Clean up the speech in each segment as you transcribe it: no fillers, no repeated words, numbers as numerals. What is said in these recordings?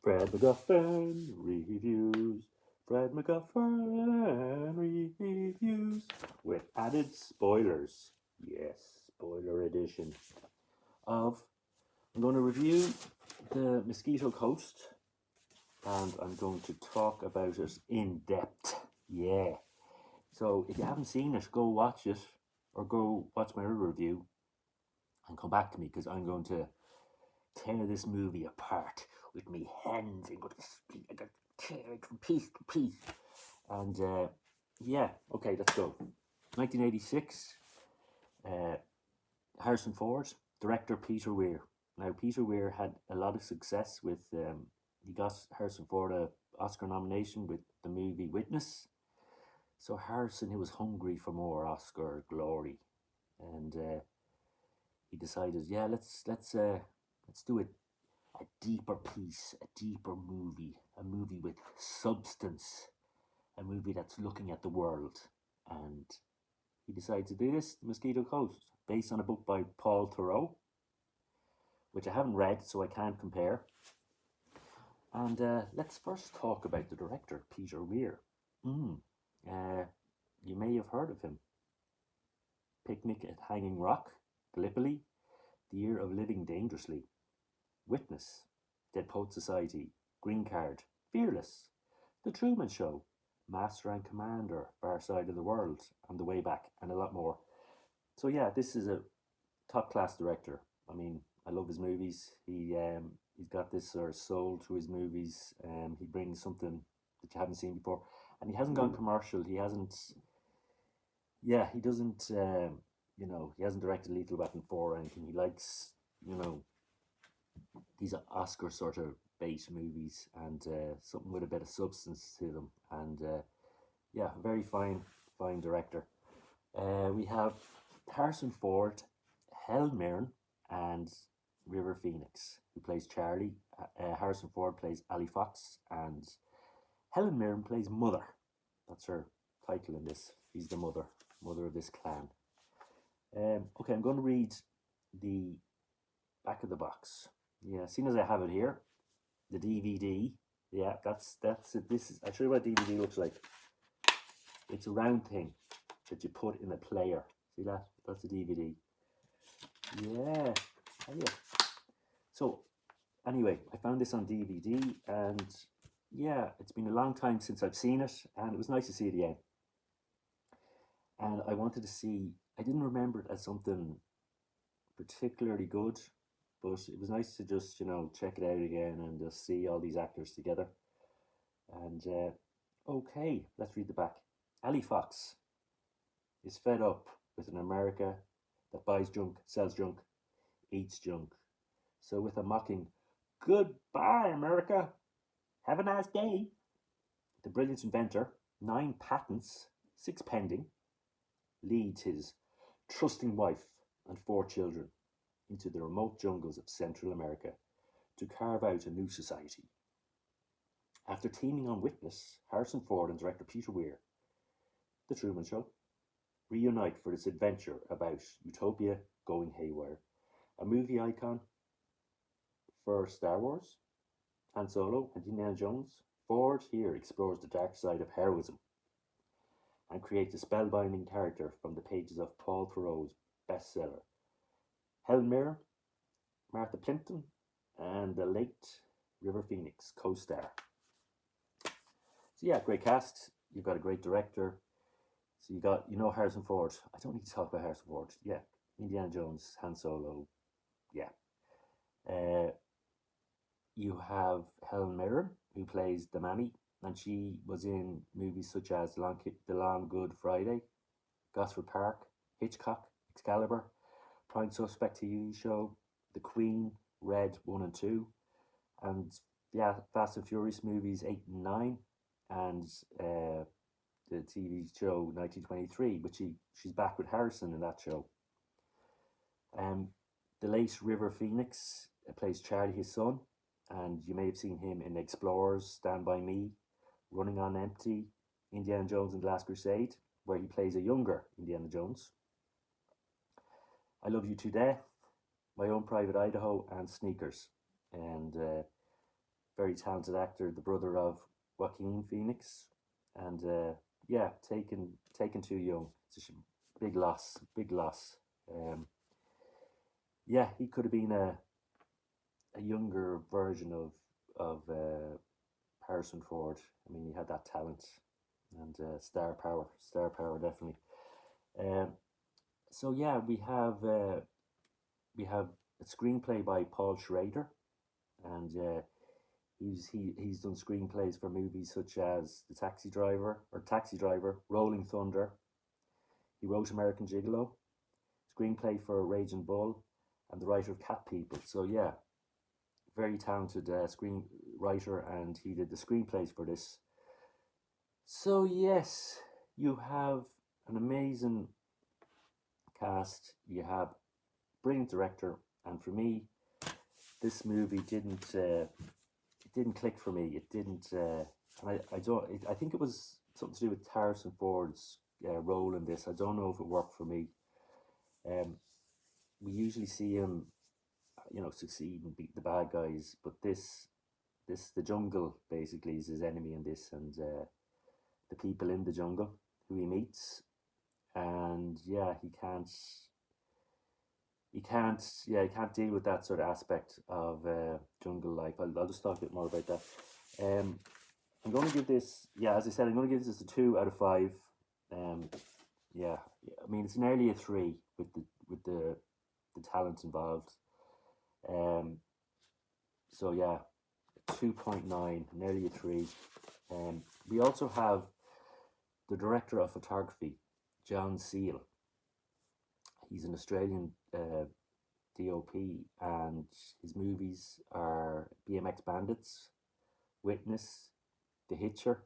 Fred MacGuffin reviews. Fred MacGuffin reviews with added spoilers. Yes, spoiler edition of. I'm going to review the Mosquito Coast, and I'm going to talk about it in depth. Yeah. So if you haven't seen it, go watch it, or go watch my other review, and come back to me because I'm going to tear this movie apart with me hands. I'm going to tear it from piece to piece. And yeah, okay, let's go. 1986. Harrison Ford, director Peter Weir. Now, Peter Weir had a lot of success with. He got Harrison Ford an Oscar nomination with the movie Witness. So Harrison, who was hungry for more Oscar glory, and he decided, yeah, let's do a deeper piece, a deeper movie, a movie with substance, a movie that's looking at the world. And he decided to do this, The Mosquito Coast, based on a book by Paul Theroux, which I haven't read, so I can't compare. And let's first talk about the director, Peter Weir. You may have heard of him. Picnic at Hanging Rock, Gallipoli, The Year of Living Dangerously, Witness, Dead Poets Society, Green Card, Fearless, The Truman Show, Master and Commander, Far Side of the World, and The Way Back, and a lot more. So yeah, this is a top class director. I mean, I love his movies. He's got this sort of soul to his movies. He brings something that you haven't seen before, and he hasn't gone commercial. He hasn't. Yeah, he doesn't. He hasn't directed Lethal Weapon 4 or anything. He likes, these Oscar sort of bait movies, and something with a bit of substance to them. And yeah, very fine director. We have Harrison Ford, Helen Mirren, and River Phoenix, who plays Charlie. Harrison Ford plays Ali Fox, and Helen Mirren plays Mother. That's her title in this. She's the mother of this clan. Okay, I'm going to read the back of the box. Yeah, seeing as I have it here, the DVD. Yeah, that's it. I'll show you what a DVD looks like. It's a round thing that you put in a player. See that? That's a DVD. Yeah. So, anyway, I found this on DVD, and yeah, it's been a long time since I've seen it, and it was nice to see it again. And I wanted to see, I didn't remember it as something particularly good, but it was nice to just, check it out again and just see all these actors together. And okay, let's read the back. Ali Fox is fed up with an America that buys junk, sells junk, eats junk. So with a mocking, "Goodbye, America, have a nice day," the brilliant inventor, 9 patents, 6 pending, leads his trusting wife and 4 children into the remote jungles of Central America to carve out a new society. After teaming on Witness, Harrison Ford and director Peter Weir, The Truman Show, reunite for this adventure about utopia going haywire. A movie icon for Star Wars, Han Solo, and Indiana Jones, Ford here explores the dark side of heroism and creates a spellbinding character from the pages of Paul Theroux's bestseller. Helen Mirren, Martha Plimpton, and the late River Phoenix co-star. So yeah, great cast. You've got a great director. So you got, Harrison Ford. I don't need to talk about Harrison Ford. Yeah, Indiana Jones, Han Solo. Yeah. You have Helen Mirren, who plays the Mammy, and she was in movies such as The Long Good Friday, Gosford Park, Hitchcock, Excalibur, Prime Suspect TV show, The Queen, Red 1 and 2, and yeah, Fast and Furious movies 8 and 9, and the TV show 1923, but she's back with Harrison in that show. The late River Phoenix plays Charlie, his son, and you may have seen him in Explorers, Stand By Me, Running on Empty, Indiana Jones and the Last Crusade, where he plays a younger Indiana Jones. I Love You to Death, My Own Private Idaho, and Sneakers. And very talented actor, the brother of Joaquin Phoenix, and yeah, taken too young. It's a big loss, big loss. Um, yeah, he could have been a younger version of Harrison Ford. I mean, he had that talent and star power definitely. Um, so yeah, we have a screenplay by Paul Schrader, and he's done screenplays for movies such as Taxi Driver, Rolling Thunder. He wrote American Gigolo, screenplay for Raging Bull, and the writer of Cat People. So yeah, very talented screenwriter, and he did the screenplays for this. So yes, you have an amazing cast. You have brilliant director, and for me, this movie didn't click for me. It didn't, and I don't. I think it was something to do with Harrison Ford's role in this. I don't know if it worked for me. Um, we usually see him, succeed and beat the bad guys, but the jungle basically is his enemy in this, and the people in the jungle who he meets, and yeah, he can't deal with that sort of aspect of jungle life. I'll just talk a bit more about that. Um, I'm going to give this, yeah, as I said, I'm going to give this a 2 out of 5. Um, yeah, I mean, it's nearly a 3 with the talent involved. Um, so yeah, 2.9, nearly a 3. We also have the director of photography, John Seal. He's an Australian DOP, and his movies are BMX Bandits, Witness, The Hitcher,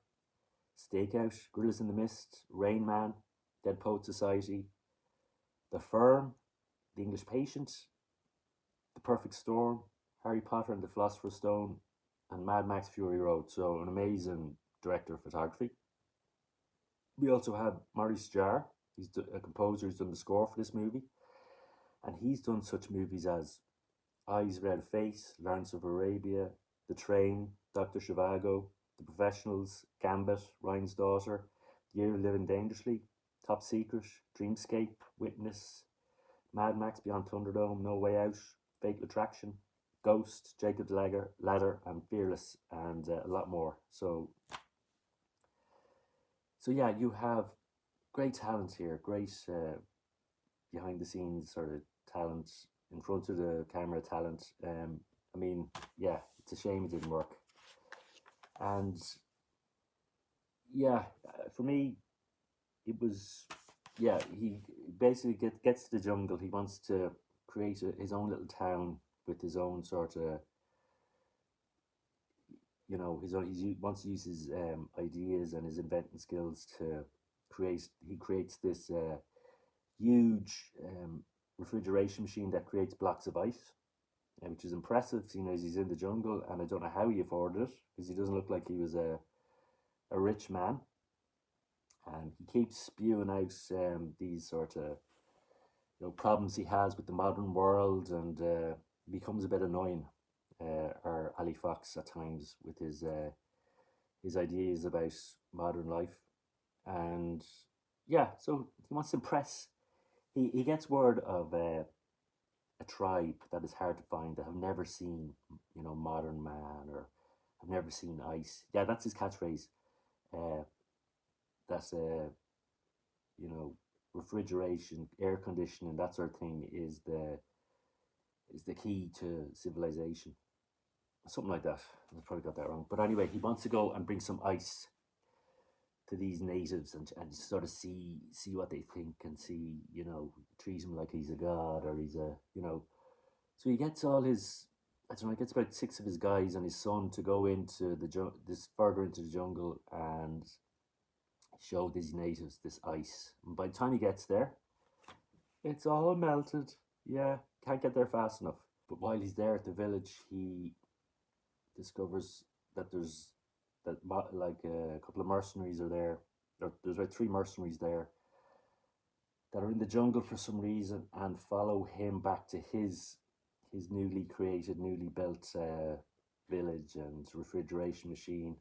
Stakeout, Gorillas in the Mist, Rain Man, Dead Poet Society, The Firm, The English Patient, The Perfect Storm, Harry Potter and the Philosopher's Stone, and Mad Max Fury Road. So an amazing director of photography. We also have Maurice Jarre. He's a composer who's done the score for this movie, and he's done such movies as Eyes Without a Face, Lawrence of Arabia, The Train, Dr. Zhivago, The Professionals, Gambit, Ryan's Daughter, The Year of Living Dangerously, Top Secret, Dreamscape, Witness, Mad Max Beyond Thunderdome, No Way Out, Fatal Attraction, Ghost, Jacob's Ladder, and Fearless, and a lot more. So yeah, you have great talent here, great behind the scenes sort of talent, in front of the camera talent. I mean, yeah, it's a shame it didn't work. And yeah, for me, it was, yeah, he basically gets to the jungle. He wants to create his own little town with his own sort of, his own. He wants to use his ideas and his inventing skills to create. He creates this huge refrigeration machine that creates blocks of ice, which is impressive, seeing as he's in the jungle, and I don't know how he afforded it, because he doesn't look like he was a rich man. And he keeps spewing out these sort of problems he has with the modern world, and becomes a bit annoying, or Ali Fox at times, with his ideas about modern life. And yeah, so he wants to impress. He gets word of a tribe that is hard to find, that have never seen modern man, or have never seen ice. Yeah, that's his catchphrase. Uh, that's refrigeration, air conditioning, that sort of thing is the key to civilization. Something like that. I probably got that wrong. But anyway, he wants to go and bring some ice to these natives, and sort of see what they think, and see, treat him like he's a god, or he's a, So he gets all his, I don't know, he gets about 6 of his guys and his son to go into this further into the jungle, and show these natives this ice. And by the time he gets there, it's all melted. Yeah, can't get there fast enough. But while he's there at the village, he discovers that like a couple of mercenaries are there. There's about 3 mercenaries there that are in the jungle for some reason, and follow him back to his newly created, newly built village and refrigeration machine.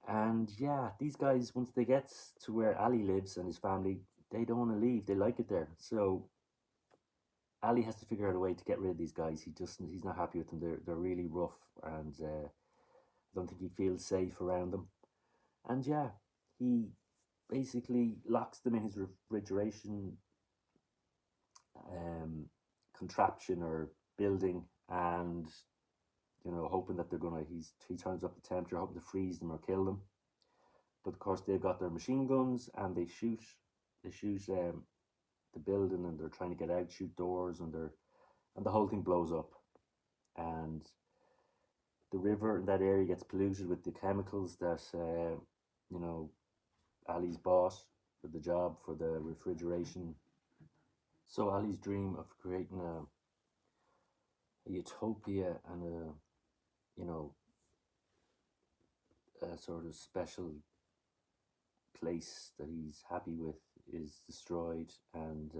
And yeah, these guys, once they get to where Ali lives and his family, they don't want to leave. They like it there. So Ali has to figure out a way to get rid of these guys. He's not happy with them. They're really rough, and I don't think he feels safe around them. And yeah, he basically locks them in his refrigeration um, contraption or building, and hoping that they're gonna. He turns up the temperature, hoping to freeze them or kill them. But of course, they've got their machine guns and they shoot. They shoot the building, and they're trying to get out, shoot doors, and the whole thing blows up. And the river in that area gets polluted with the chemicals that you know Ali's bought for the job for the refrigeration. So Ali's dream of creating a utopia and you know a sort of special place that he's happy with is destroyed. And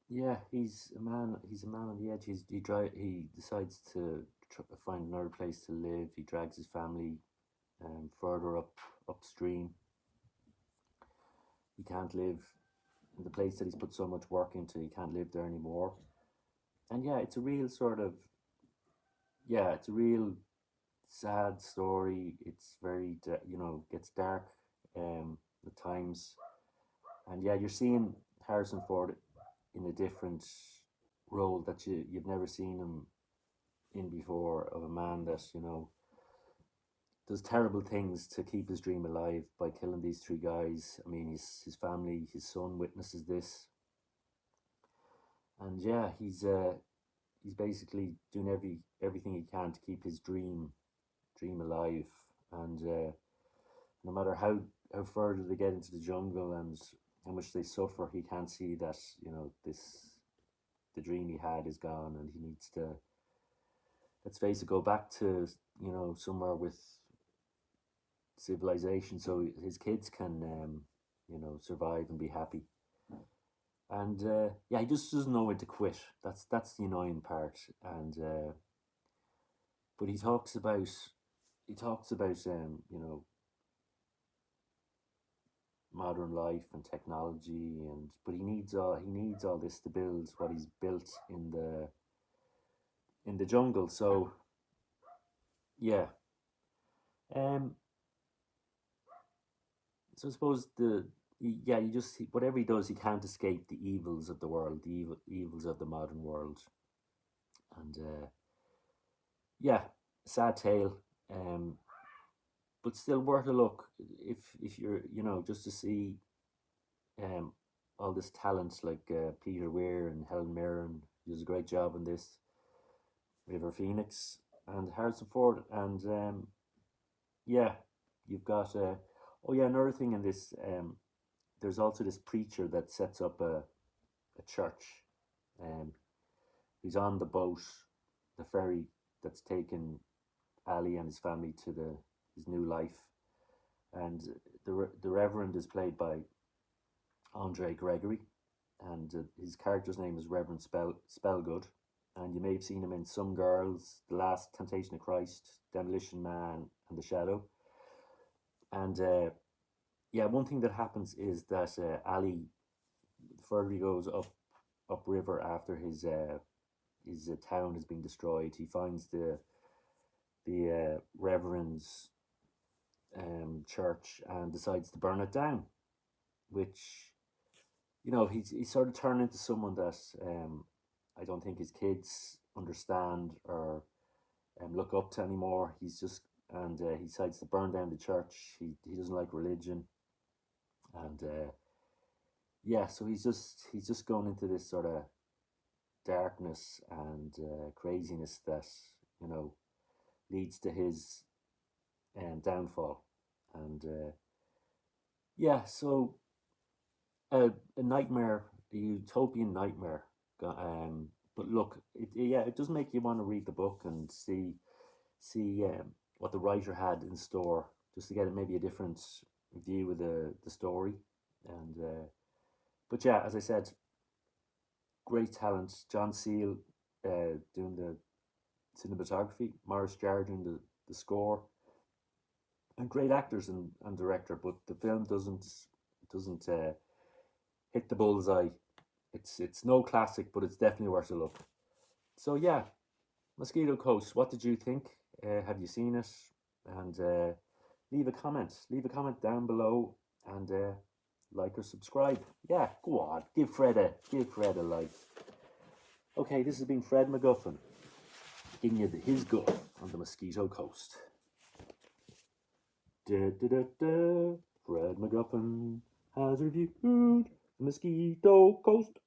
yeah, he's a man. He's a man on the edge. He decides to find another place to live. He drags his family further upstream. He can't live in the place that he's put so much work into. He can't live there anymore. And yeah, it's a real sort of it's a real sad story. It's very gets dark at times. And yeah, you're seeing Harrison Ford in a different role that you've never seen him in before, of a man that does terrible things to keep his dream alive by killing these three guys. I mean, his family, his son witnesses this, and yeah, he's basically doing everything he can to keep his dream alive. And no matter how further they get into the jungle and how much they suffer, he can't see that the dream he had is gone, and he needs to, let's face it, go back to somewhere with civilization, so his kids can survive and be happy. And yeah, he just doesn't know when to quit. That's the annoying part. And but he talks about modern life and technology, and but he needs all this to build what he's built in the jungle. So yeah, um, so I suppose yeah, you just whatever he does, he can't escape the evils of the world, the evils of the modern world. And yeah, sad tale, um, but still worth a look if you're just to see um all this talent like Peter Weir and Helen Mirren. He does a great job in this. River Phoenix and Harrison Ford, and yeah, you've got oh yeah, another thing in this, there's also this preacher that sets up a church. Um, he's on the boat, the ferry that's taken Ali and his family to his new life, and the Reverend is played by Andre Gregory, and his character's name is Reverend Spellgood, and you may have seen him in Some Girls, The Last Temptation of Christ, Demolition Man, and The Shadow. And yeah, one thing that happens is that Ali, the further he goes upriver after his town has been destroyed, he finds the Reverend's church and decides to burn it down, which he's sort of turned into someone that I don't think his kids understand or look up to anymore. He's just and he decides to burn down the church. He doesn't like religion, and yeah, so he's just going into this sort of darkness and craziness that you know leads to his downfall. And yeah, so a nightmare, a utopian nightmare. But look, it does make you want to read the book and see what the writer had in store, just to get maybe a different view of the story. And but yeah, as I said, great talent. John Seal doing the cinematography, Maurice Jarre doing the score, and great actors and director. But the film doesn't hit the bullseye. It's no classic, but it's definitely worth a look. So yeah, Mosquito Coast. What did you think? Have you seen it? And leave a comment. Leave a comment down below, and like or subscribe. Yeah, go on. Give Fred a like. Okay, this has been Fred MacGuffin, giving you his gut on the Mosquito Coast. Da, da, da, da. Fred MacGuffin has reviewed the Mosquito Coast.